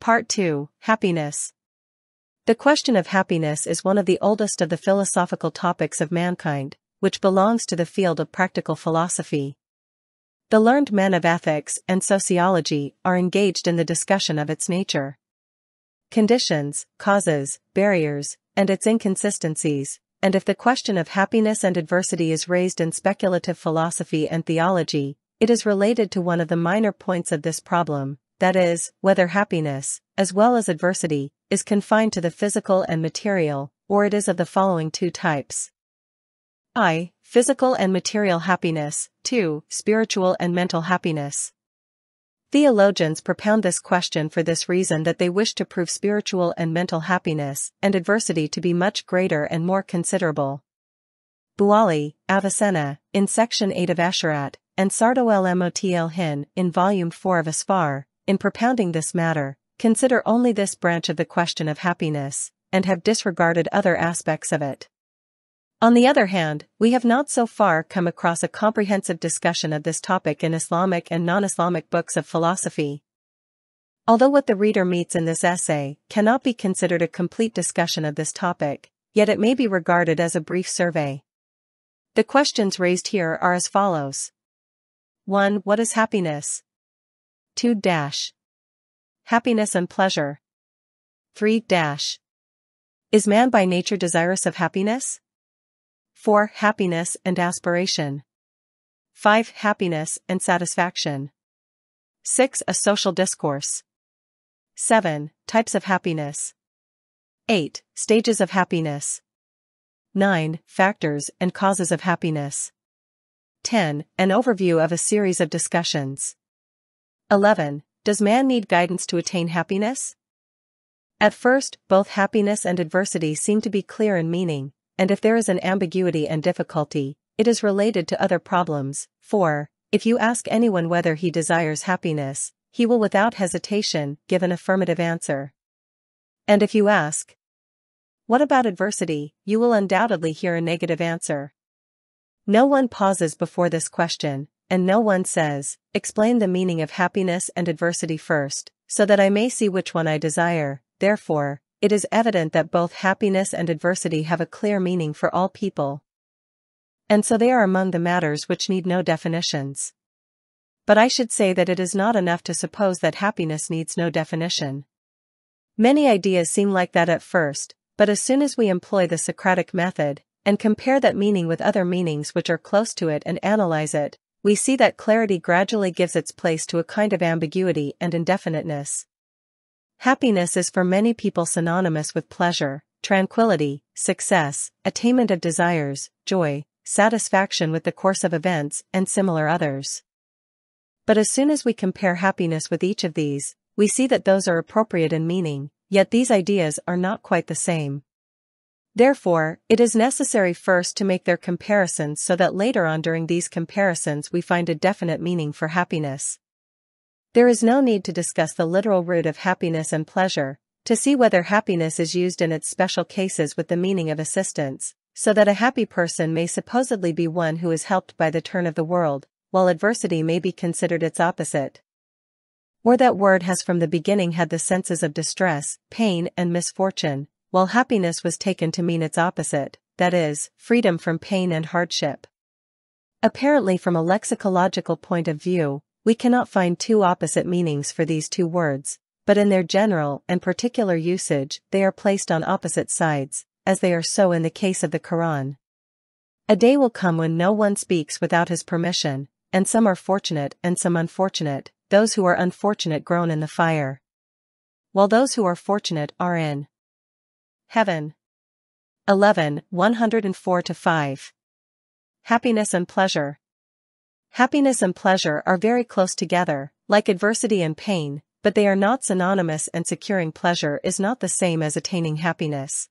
Part 2, Happiness. The question of happiness is one of the oldest of the philosophical topics of mankind, which belongs to the field of practical philosophy. The learned men of ethics and sociology are engaged in the discussion of its nature, conditions, causes, barriers, and its inconsistencies, and if the question of happiness and adversity is raised in speculative philosophy and theology, it is related to one of the minor points of this problem, that is, whether happiness, as well as adversity, is confined to the physical and material, or it is of the following two types. I. Physical and material happiness. 2. Spiritual and mental happiness. Theologians propound this question for this reason that they wish to prove spiritual and mental happiness and adversity to be much greater and more considerable. Buali, Avicenna, in section 8 of Asharat, and Sardo El Motl Hin, in volume 4 of Asfar, in propounding this matter, consider only this branch of the question of happiness, and have disregarded other aspects of it. On the other hand, we have not so far come across a comprehensive discussion of this topic in Islamic and non-Islamic books of philosophy. Although what the reader meets in this essay cannot be considered a complete discussion of this topic, yet it may be regarded as a brief survey. The questions raised here are as follows. 1. What is happiness? 2. Happiness and pleasure. 3. Is man by nature desirous of happiness? 4. Happiness and aspiration. 5. Happiness and satisfaction. 6. A social discourse. 7. Types of happiness. 8. Stages of happiness. 9. Factors and causes of happiness. 10. An overview of a series of discussions. 11. Does man need guidance to attain happiness? At first, both happiness and adversity seem to be clear in meaning, and if there is an ambiguity and difficulty, it is related to other problems. For, if you ask anyone whether he desires happiness, he will without hesitation give an affirmative answer. And if you ask, what about adversity, you will undoubtedly hear a negative answer. No one pauses before this question, and no one says, explain the meaning of happiness and adversity first, so that I may see which one I desire. Therefore, it is evident that both happiness and adversity have a clear meaning for all people. And so they are among the matters which need no definitions. But I should say that it is not enough to suppose that happiness needs no definition. Many ideas seem like that at first, but as soon as we employ the Socratic method, and compare that meaning with other meanings which are close to it and analyze it, we see that clarity gradually gives its place to a kind of ambiguity and indefiniteness. Happiness is for many people synonymous with pleasure, tranquility, success, attainment of desires, joy, satisfaction with the course of events, and similar others. But as soon as we compare happiness with each of these, we see that those are appropriate in meaning, yet these ideas are not quite the same. Therefore, it is necessary first to make their comparisons so that later on during these comparisons we find a definite meaning for happiness. There is no need to discuss the literal root of happiness and pleasure, to see whether happiness is used in its special cases with the meaning of assistance, so that a happy person may supposedly be one who is helped by the turn of the world, while adversity may be considered its opposite. Or that word has from the beginning had the senses of distress, pain and misfortune, while happiness was taken to mean its opposite, that is, freedom from pain and hardship. Apparently from a lexicological point of view, we cannot find two opposite meanings for these two words, but in their general and particular usage they are placed on opposite sides, as they are so in the case of the Quran. A day will come when no one speaks without his permission, and some are fortunate and some unfortunate, those who are unfortunate groan in the fire, while those who are fortunate are in heaven. 11. 104-5. Happiness and pleasure. Happiness and pleasure are very close together, like adversity and pain, but they are not synonymous, and securing pleasure is not the same as attaining happiness.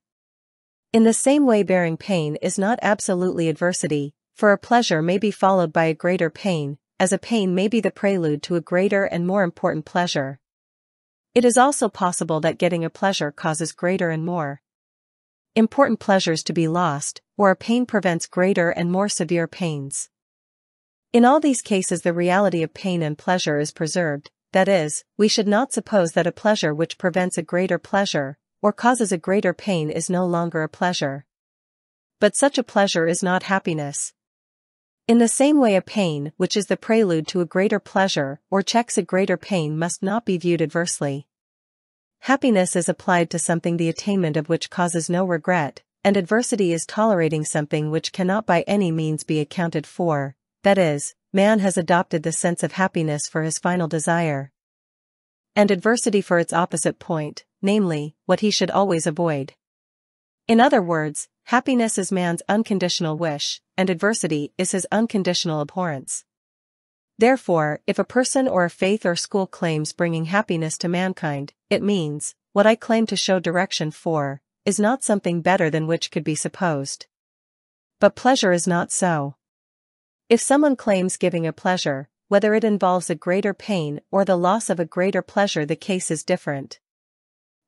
In the same way, bearing pain is not absolutely adversity, for a pleasure may be followed by a greater pain, as a pain may be the prelude to a greater and more important pleasure. It is also possible that getting a pleasure causes greater and more important pleasures to be lost, or a pain prevents greater and more severe pains. In all these cases the reality of pain and pleasure is preserved, that is, we should not suppose that a pleasure which prevents a greater pleasure, or causes a greater pain is no longer a pleasure. But such a pleasure is not happiness. In the same way, a pain which is the prelude to a greater pleasure or checks a greater pain must not be viewed adversely. Happiness is applied to something the attainment of which causes no regret, and adversity is tolerating something which cannot by any means be accounted for, that is, man has adopted the sense of happiness for his final desire, and adversity for its opposite point, namely, what he should always avoid. In other words, happiness is man's unconditional wish, and adversity is his unconditional abhorrence. Therefore, if a person or a faith or school claims bringing happiness to mankind, it means, what I claim to show direction for, is not something better than which could be supposed. But pleasure is not so. If someone claims giving a pleasure, whether it involves a greater pain or the loss of a greater pleasure, the case is different.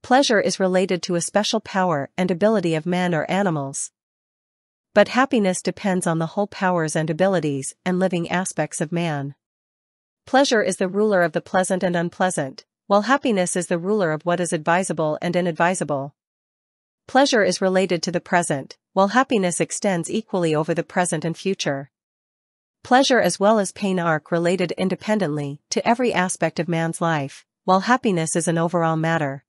Pleasure is related to a special power and ability of men or animals. But happiness depends on the whole powers and abilities and living aspects of man. Pleasure is the ruler of the pleasant and unpleasant, while happiness is the ruler of what is advisable and inadvisable. Pleasure is related to the present, while happiness extends equally over the present and future. Pleasure as well as pain are related independently to every aspect of man's life, while happiness is an overall matter.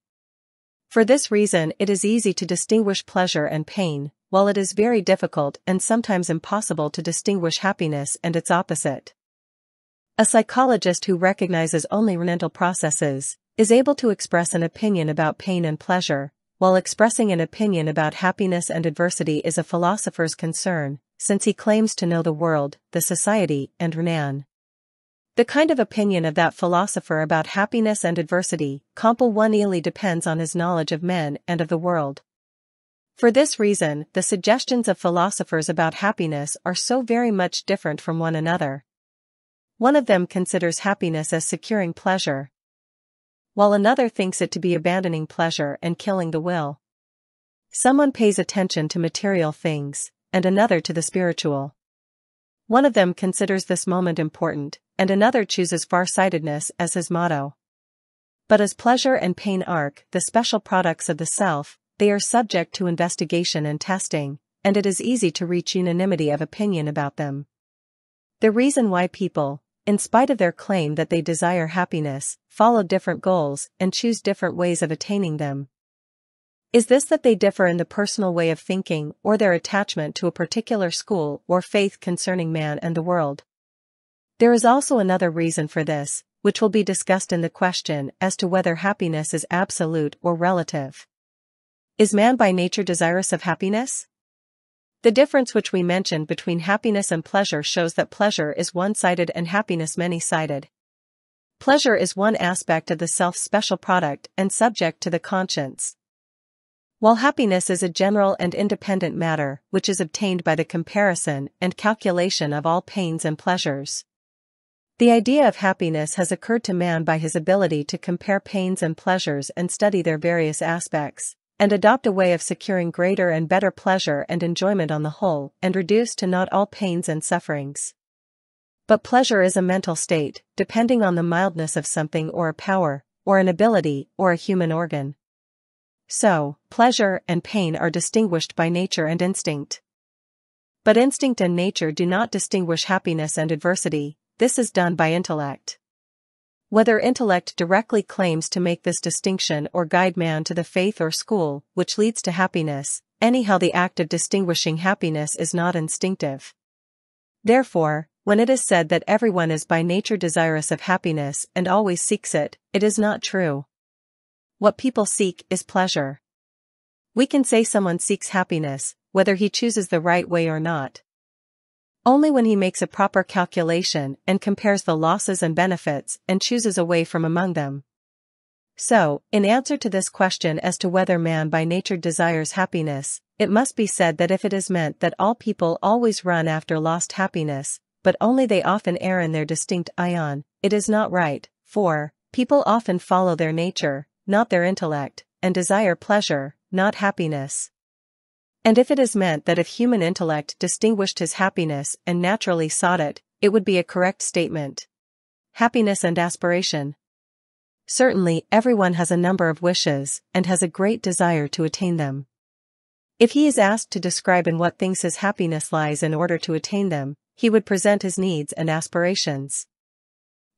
For this reason, it is easy to distinguish pleasure and pain, while it is very difficult and sometimes impossible to distinguish happiness and its opposite. A psychologist who recognizes only mental processes is able to express an opinion about pain and pleasure, while expressing an opinion about happiness and adversity is a philosopher's concern, since he claims to know the world, the society, and Renan. The kind of opinion of that philosopher about happiness and adversity, completely depends on his knowledge of men and of the world. For this reason, the suggestions of philosophers about happiness are so very much different from one another. One of them considers happiness as securing pleasure, while another thinks it to be abandoning pleasure and killing the will. Someone pays attention to material things, and another to the spiritual. One of them considers this moment important, and another chooses far-sightedness as his motto. But as pleasure and pain are the special products of the self, they are subject to investigation and testing, and it is easy to reach unanimity of opinion about them. The reason why people, in spite of their claim that they desire happiness, follow different goals and choose different ways of attaining them, is this that they differ in the personal way of thinking or their attachment to a particular school or faith concerning man and the world. There is also another reason for this, which will be discussed in the question as to whether happiness is absolute or relative. Is man by nature desirous of happiness? The difference which we mentioned between happiness and pleasure shows that pleasure is one-sided and happiness many-sided. Pleasure is one aspect of the self's special product and subject to the conscience, while happiness is a general and independent matter which is obtained by the comparison and calculation of all pains and pleasures. The idea of happiness has occurred to man by his ability to compare pains and pleasures and study their various aspects, and adopt a way of securing greater and better pleasure and enjoyment on the whole, and reduce to not all pains and sufferings. But pleasure is a mental state, depending on the mildness of something or a power, or an ability, or a human organ. So, pleasure and pain are distinguished by nature and instinct. But instinct and nature do not distinguish happiness and adversity. This is done by intellect. Whether intellect directly claims to make this distinction or guide man to the faith or school which leads to happiness, anyhow the act of distinguishing happiness is not instinctive. Therefore, when it is said that everyone is by nature desirous of happiness and always seeks it, it is not true. What people seek is pleasure. We can say someone seeks happiness, whether he chooses the right way or not, only when he makes a proper calculation and compares the losses and benefits and chooses a way from among them. So, in answer to this question as to whether man by nature desires happiness, it must be said that if it is meant that all people always run after lost happiness, but only they often err in their distinct ion, it is not right, for people often follow their nature, not their intellect, and desire pleasure, not happiness. And if it is meant that if human intellect distinguished his happiness and naturally sought it, it would be a correct statement. Happiness and aspiration. Certainly, everyone has a number of wishes, and has a great desire to attain them. If he is asked to describe in what things his happiness lies in order to attain them, he would present his needs and aspirations.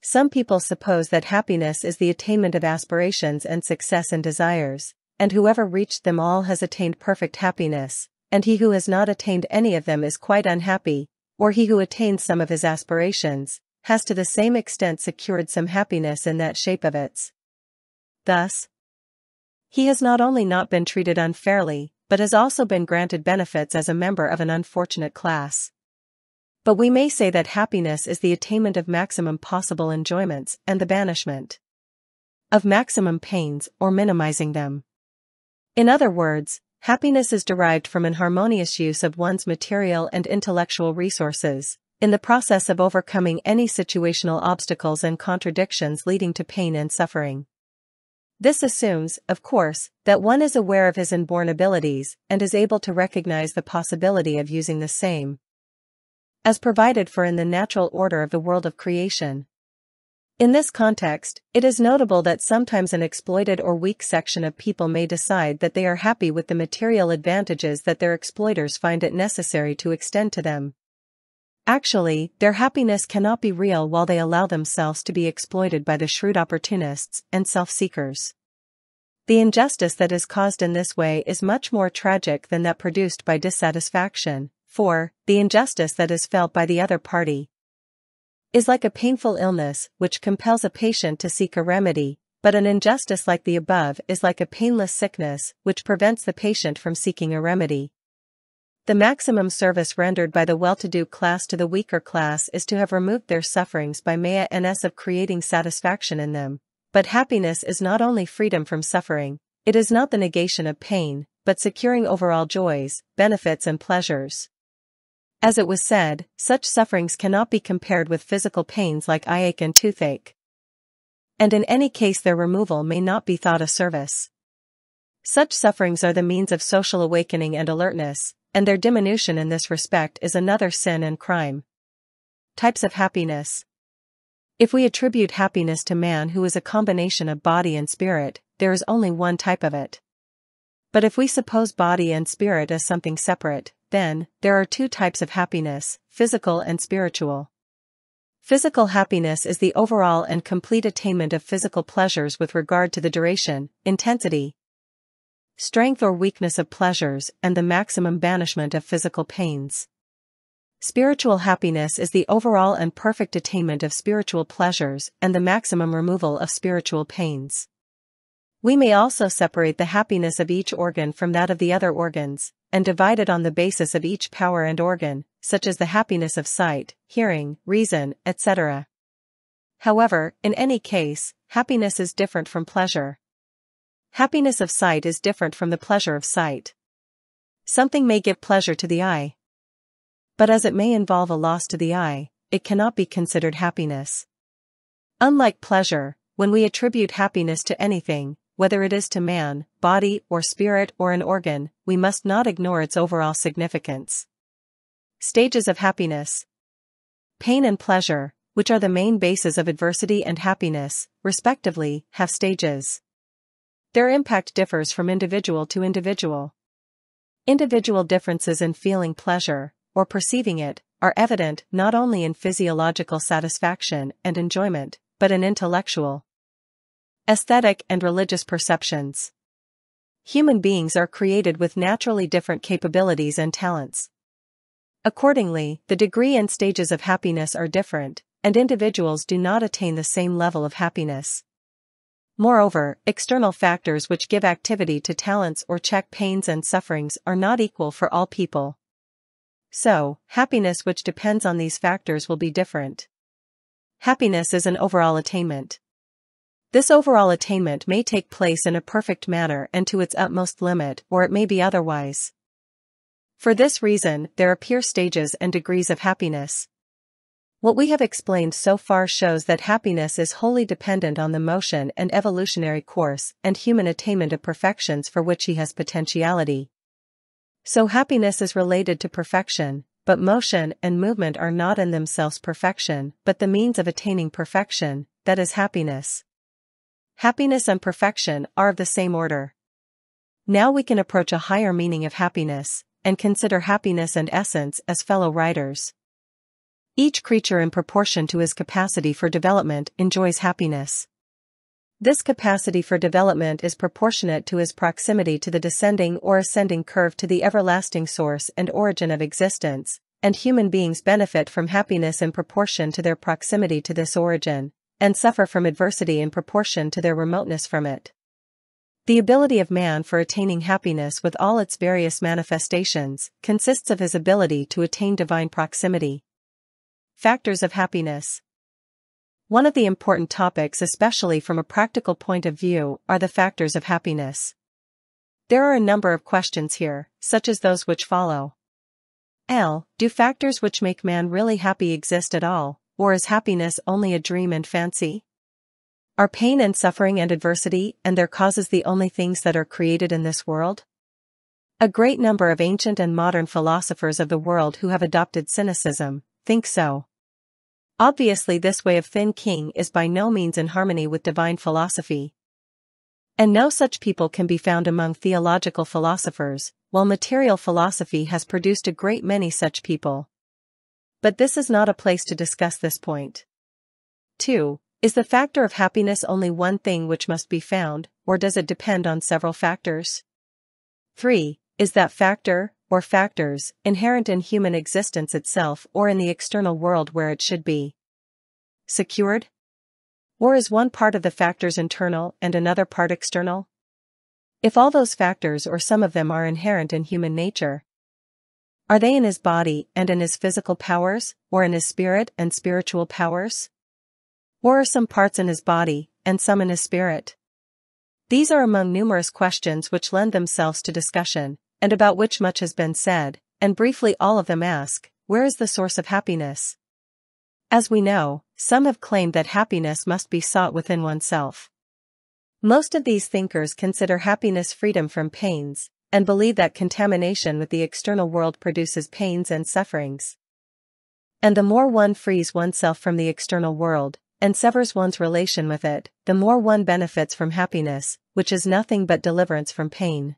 Some people suppose that happiness is the attainment of aspirations and success and desires, and whoever reached them all has attained perfect happiness, and he who has not attained any of them is quite unhappy, or he who attains some of his aspirations, has to the same extent secured some happiness in that shape of its. Thus, he has not only not been treated unfairly, but has also been granted benefits as a member of an unfortunate class. But we may say that happiness is the attainment of maximum possible enjoyments and the banishment of maximum pains or minimizing them. In other words, happiness is derived from an harmonious use of one's material and intellectual resources, in the process of overcoming any situational obstacles and contradictions leading to pain and suffering. This assumes, of course, that one is aware of his inborn abilities and is able to recognize the possibility of using the same as provided for in the natural order of the world of creation. In this context, it is notable that sometimes an exploited or weak section of people may decide that they are happy with the material advantages that their exploiters find it necessary to extend to them. Actually, their happiness cannot be real while they allow themselves to be exploited by the shrewd opportunists and self-seekers. The injustice that is caused in this way is much more tragic than that produced by dissatisfaction, for the injustice that is felt by the other party is like a painful illness which compels a patient to seek a remedy, but an injustice like the above is like a painless sickness which prevents the patient from seeking a remedy. The maximum service rendered by the well-to-do class to the weaker class is to have removed their sufferings by means of creating satisfaction in them. But happiness is not only freedom from suffering, it is not the negation of pain, but securing overall joys, benefits and pleasures. As it was said, such sufferings cannot be compared with physical pains like eye ache and toothache. And in any case their removal may not be thought a service. Such sufferings are the means of social awakening and alertness, and their diminution in this respect is another sin and crime. Types of happiness. If we attribute happiness to man who is a combination of body and spirit, there is only one type of it. But if we suppose body and spirit as something separate, then, there are two types of happiness, physical and spiritual. Physical happiness is the overall and complete attainment of physical pleasures with regard to the duration, intensity, strength or weakness of pleasures and the maximum banishment of physical pains. Spiritual happiness is the overall and perfect attainment of spiritual pleasures and the maximum removal of spiritual pains. We may also separate the happiness of each organ from that of the other organs, and divide it on the basis of each power and organ, such as the happiness of sight, hearing, reason, etc. However, in any case, happiness is different from pleasure. Happiness of sight is different from the pleasure of sight. Something may give pleasure to the eye, but as it may involve a loss to the eye, it cannot be considered happiness. Unlike pleasure, when we attribute happiness to anything, whether it is to man, body or spirit or an organ, we must not ignore its overall significance. Stages of happiness. Pain and pleasure, which are the main bases of adversity and happiness, respectively, have stages. Their impact differs from individual to individual. Individual differences in feeling pleasure, or perceiving it, are evident not only in physiological satisfaction and enjoyment, but in intellectual, aesthetic and religious perceptions. Human beings are created with naturally different capabilities and talents. Accordingly, the degree and stages of happiness are different, and individuals do not attain the same level of happiness. Moreover, external factors which give activity to talents or check pains and sufferings are not equal for all people. So, happiness which depends on these factors will be different. Happiness is an overall attainment. This overall attainment may take place in a perfect manner and to its utmost limit, or it may be otherwise. For this reason, there appear stages and degrees of happiness. What we have explained so far shows that happiness is wholly dependent on the motion and evolutionary course and human attainment of perfections for which he has potentiality. So happiness is related to perfection, but motion and movement are not in themselves perfection, but the means of attaining perfection, that is happiness. happiness and perfection are of the same order. Now we can approach a higher meaning of happiness, and consider happiness and essence as fellow writers. Each creature in proportion to his capacity for development enjoys happiness. This capacity for development is proportionate to his proximity to the descending or ascending curve to the everlasting source and origin of existence, and human beings benefit from happiness in proportion to their proximity to this origin, and suffer from adversity in proportion to their remoteness from it. The ability of man for attaining happiness with all its various manifestations consists of his ability to attain divine proximity. Factors of happiness. One of the important topics, especially from a practical point of view, are the factors of happiness. There are a number of questions here, such as those which follow. Do factors which make man really happy exist at all, or is happiness only a dream and fancy? Are pain and suffering and adversity and their causes the only things that are created in this world? A great number of ancient and modern philosophers of the world who have adopted cynicism think so. Obviously, this way of thinking is by no means in harmony with divine philosophy. And no such people can be found among theological philosophers, while material philosophy has produced a great many such people. But this is not a place to discuss this point. 2. Is the factor of happiness only one thing which must be found, or does it depend on several factors? 3. Is that factor, or factors, inherent in human existence itself or in the external world where it should be secured? Or is one part of the factors internal and another part external? If all those factors or some of them are inherent in human nature, are they in his body and in his physical powers, or in his spirit and spiritual powers? Or are some parts in his body, and some in his spirit? These are among numerous questions which lend themselves to discussion, and about which much has been said, and briefly all of them ask, where is the source of happiness? As we know, some have claimed that happiness must be sought within oneself. Most of these thinkers consider happiness freedom from pains, and believe that contamination with the external world produces pains and sufferings. And the more one frees oneself from the external world, and severs one's relation with it, the more one benefits from happiness, which is nothing but deliverance from pain.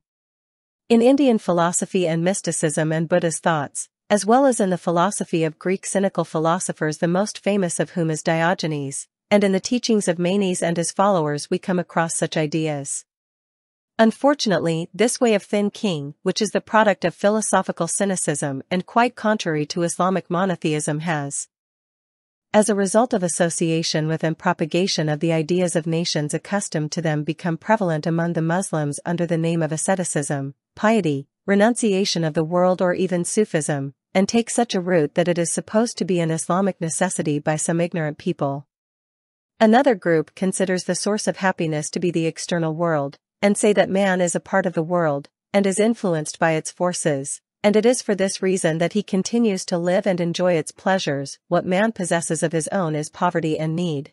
In Indian philosophy and mysticism and Buddhist thoughts, as well as in the philosophy of Greek cynical philosophers, the most famous of whom is Diogenes, and in the teachings of Manes and his followers, we come across such ideas. Unfortunately, this way of thinking, which is the product of philosophical cynicism and quite contrary to Islamic monotheism, has, as a result of association with and propagation of the ideas of nations accustomed to them, become prevalent among the Muslims under the name of asceticism, piety, renunciation of the world, or even Sufism, and take such a root that it is supposed to be an Islamic necessity by some ignorant people. Another group considers the source of happiness to be the external world, and say that man is a part of the world, and is influenced by its forces, and it is for this reason that he continues to live and enjoy its pleasures. What man possesses of his own is poverty and need.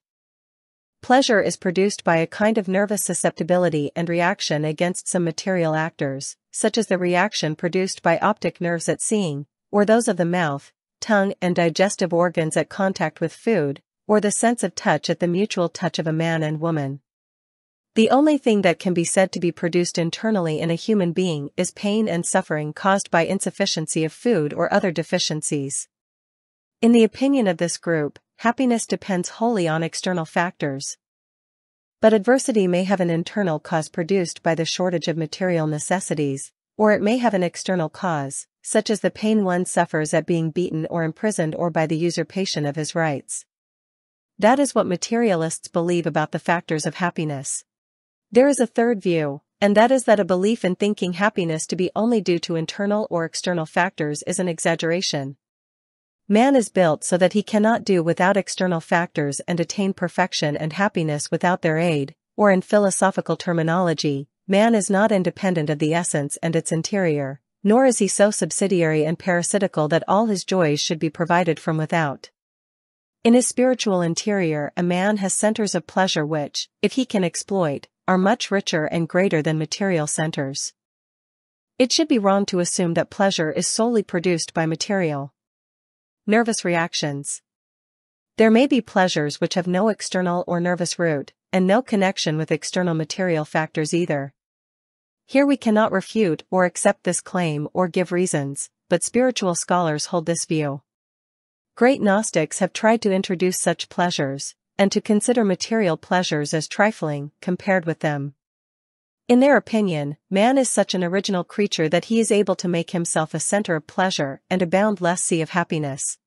Pleasure is produced by a kind of nervous susceptibility and reaction against some material actors, such as the reaction produced by optic nerves at seeing, or those of the mouth, tongue, and digestive organs at contact with food, or the sense of touch at the mutual touch of a man and woman. The only thing that can be said to be produced internally in a human being is pain and suffering caused by insufficiency of food or other deficiencies. In the opinion of this group, happiness depends wholly on external factors. But adversity may have an internal cause produced by the shortage of material necessities, or it may have an external cause, such as the pain one suffers at being beaten or imprisoned, or by the usurpation of his rights. That is what materialists believe about the factors of happiness. There is a third view, and that is that a belief in thinking happiness to be only due to internal or external factors is an exaggeration. Man is built so that he cannot do without external factors and attain perfection and happiness without their aid, or in philosophical terminology, man is not independent of the essence and its interior, nor is he so subsidiary and parasitical that all his joys should be provided from without. In his spiritual interior, a man has centers of pleasure which, if he can exploit, are much richer and greater than material centers. It should be wrong to assume that pleasure is solely produced by material nervous reactions. There may be pleasures which have no external or nervous root, and no connection with external material factors either. Here we cannot refute or accept this claim or give reasons, but spiritual scholars hold this view. Great Gnostics have tried to introduce such pleasures, and to consider material pleasures as trifling compared with them. In their opinion, man is such an original creature that he is able to make himself a center of pleasure and a boundless sea of happiness.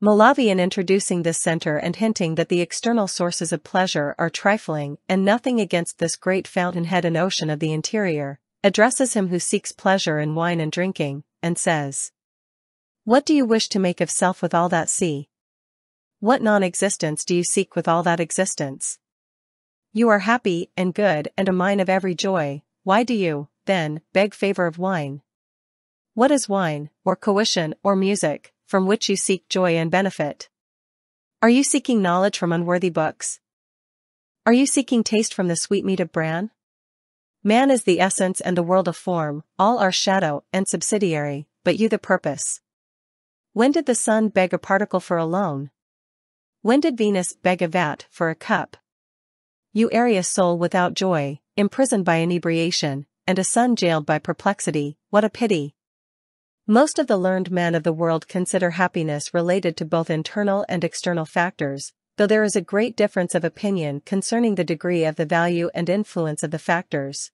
Malavi, in introducing this center and hinting that the external sources of pleasure are trifling and nothing against this great fountainhead and ocean of the interior, addresses him who seeks pleasure in wine and drinking, and says, "What do you wish to make of self with all that sea? What non-existence do you seek with all that existence? You are happy and good and a mine of every joy, why do you, then, beg favor of wine? What is wine, or coition, or music, from which you seek joy and benefit? Are you seeking knowledge from unworthy books? Are you seeking taste from the sweetmeat of bran? Man is the essence and the world a form, all are shadow and subsidiary, but you the purpose. When did the sun beg a particle for a loan? When did Venus beg a vat for a cup? You area soul without joy, imprisoned by inebriation, and a sun jailed by perplexity, what a pity! Most of the learned men of the world consider happiness related to both internal and external factors, though there is a great difference of opinion concerning the degree of the value and influence of the factors.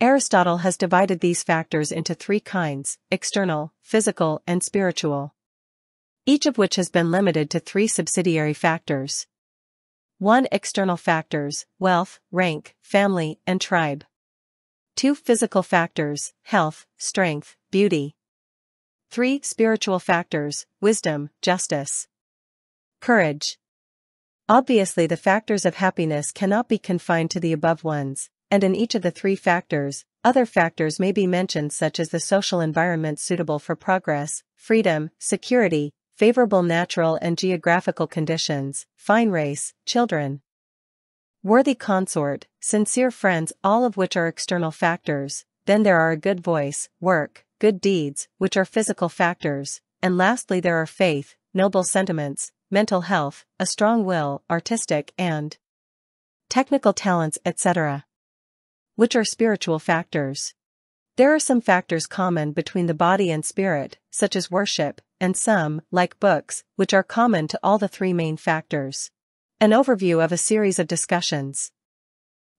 Aristotle has divided these factors into three kinds: external, physical, and spiritual, each of which has been limited to three subsidiary factors. 1. External factors: wealth, rank, family, and tribe. 2. Physical factors: health, strength, beauty. 3. Spiritual factors: wisdom, justice, courage. Obviously, the factors of happiness cannot be confined to the above ones, and in each of the three factors, other factors may be mentioned such as the social environment suitable for progress, freedom, security, favorable natural and geographical conditions, fine race, children, worthy consort, sincere friends, all of which are external factors. Then there are a good voice, work, good deeds, which are physical factors, and lastly there are faith, noble sentiments, mental health, a strong will, artistic and technical talents, etc., which are spiritual factors. There are some factors common between the body and spirit, such as worship, and some, like books, which are common to all the three main factors. An overview of a series of discussions.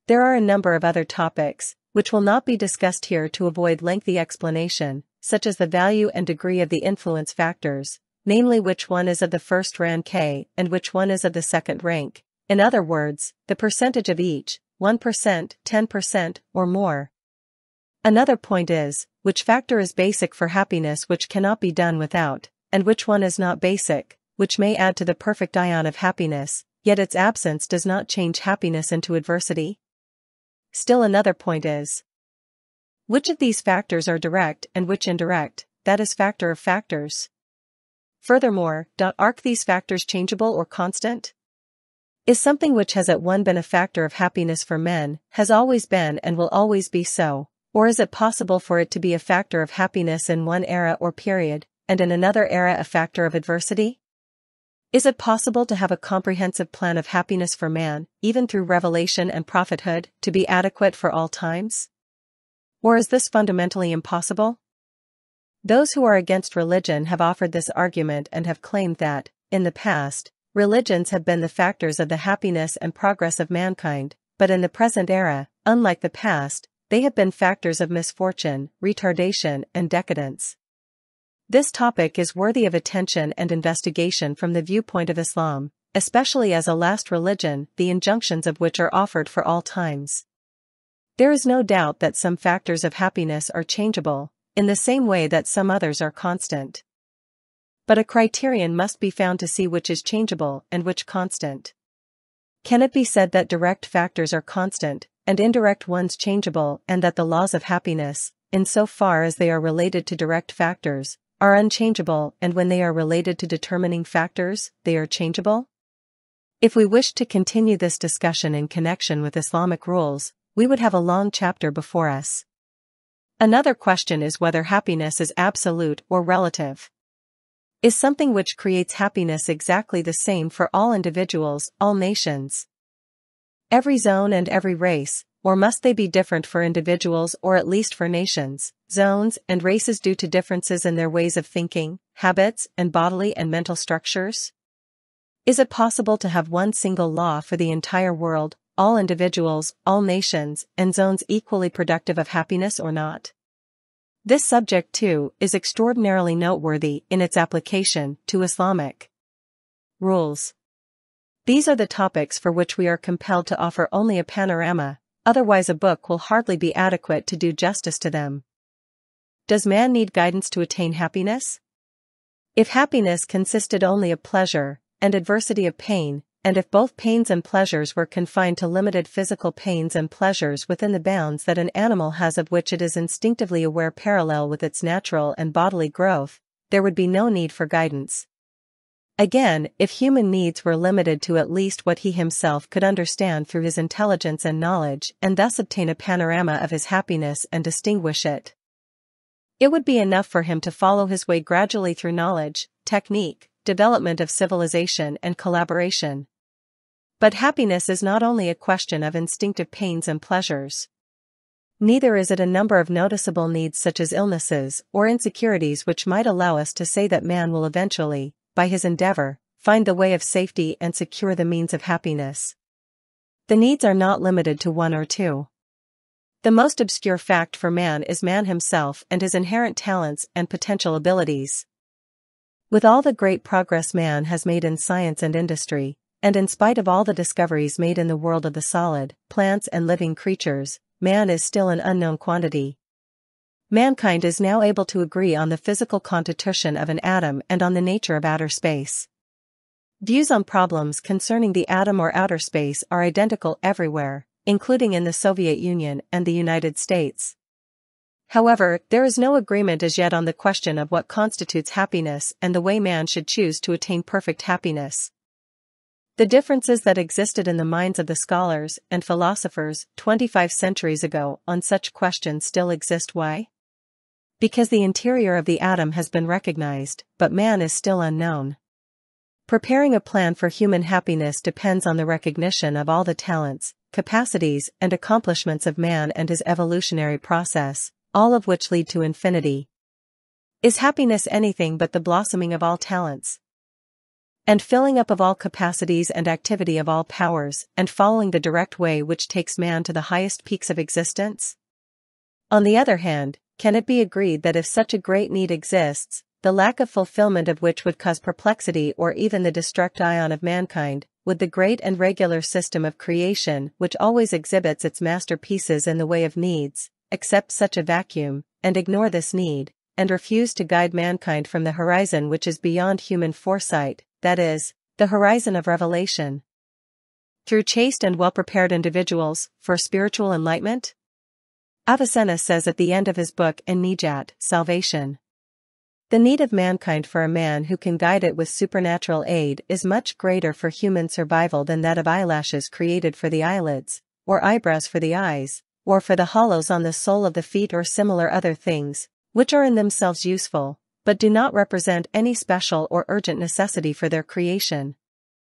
There are a number of other topics, which will not be discussed here to avoid lengthy explanation, such as the value and degree of the influence factors, namely which one is of the first rank and which one is of the second rank, in other words, the percentage of each, 1%, 10%, or more. Another point is, which factor is basic for happiness which cannot be done without, and which one is not basic, which may add to the perfect ion of happiness, yet its absence does not change happiness into adversity. Still another point is, which of these factors are direct and which indirect, that is factor of factors. Furthermore, are these factors changeable or constant? Is something which has at one been a factor of happiness for men, has always been and will always be so, or is it possible for it to be a factor of happiness in one era or period, and in another era a factor of adversity? Is it possible to have a comprehensive plan of happiness for man, even through revelation and prophethood, to be adequate for all times? Or is this fundamentally impossible? Those who are against religion have offered this argument and have claimed that, in the past, religions have been the factors of the happiness and progress of mankind, but in the present era, unlike the past, they have been factors of misfortune, retardation, and decadence. This topic is worthy of attention and investigation from the viewpoint of Islam, especially as a last religion, the injunctions of which are offered for all times. There is no doubt that some factors of happiness are changeable, in the same way that some others are constant. But a criterion must be found to see which is changeable and which constant. Can it be said that direct factors are constant, and indirect ones changeable, and that the laws of happiness, in so far as they are related to direct factors, are unchangeable, and when they are related to determining factors, they are changeable? If we wished to continue this discussion in connection with Islamic rules, we would have a long chapter before us. Another question is whether happiness is absolute or relative. Is something which creates happiness exactly the same for all individuals, all nations, every zone and every race, or must they be different for individuals or at least for nations, zones and races due to differences in their ways of thinking, habits, and bodily and mental structures? Is it possible to have one single law for the entire world, all individuals, all nations, and zones equally productive of happiness or not? This subject, too, is extraordinarily noteworthy in its application to Islamic rules. These are the topics for which we are compelled to offer only a panorama, otherwise a book will hardly be adequate to do justice to them. Does man need guidance to attain happiness? If happiness consisted only of pleasure, and adversity of pain, and if both pains and pleasures were confined to limited physical pains and pleasures within the bounds that an animal has of which it is instinctively aware parallel with its natural and bodily growth, there would be no need for guidance. Again, if human needs were limited to at least what he himself could understand through his intelligence and knowledge and thus obtain a panorama of his happiness and distinguish it, it would be enough for him to follow his way gradually through knowledge, technique, development of civilization and collaboration. But happiness is not only a question of instinctive pains and pleasures. Neither is it a number of noticeable needs such as illnesses or insecurities which might allow us to say that man will eventually, by his endeavor, find the way of safety and secure the means of happiness. The needs are not limited to one or two. The most obscure fact for man is man himself and his inherent talents and potential abilities. With all the great progress man has made in science and industry, and in spite of all the discoveries made in the world of the solid, plants and living creatures, man is still an unknown quantity. Mankind is now able to agree on the physical constitution of an atom and on the nature of outer space. Views on problems concerning the atom or outer space are identical everywhere, including in the Soviet Union and the United States. However, there is no agreement as yet on the question of what constitutes happiness and the way man should choose to attain perfect happiness. The differences that existed in the minds of the scholars and philosophers 25 centuries ago on such questions still exist. Why? Because the interior of the atom has been recognized, but man is still unknown. Preparing a plan for human happiness depends on the recognition of all the talents, capacities, and accomplishments of man and his evolutionary process, all of which lead to infinity. Is happiness anything but the blossoming of all talents, and filling up of all capacities and activity of all powers, and following the direct way which takes man to the highest peaks of existence? On the other hand, can it be agreed that if such a great need exists, the lack of fulfillment of which would cause perplexity or even the destruction of mankind, would the great and regular system of creation which always exhibits its masterpieces in the way of needs, accept such a vacuum, and ignore this need, and refuse to guide mankind from the horizon which is beyond human foresight, that is, the horizon of revelation, through chaste and well-prepared individuals, for spiritual enlightenment? Avicenna says at the end of his book Nijat, Salvation, the need of mankind for a man who can guide it with supernatural aid is much greater for human survival than that of eyelashes created for the eyelids, or eyebrows for the eyes, or for the hollows on the sole of the feet or similar other things, which are in themselves useful, but do not represent any special or urgent necessity for their creation.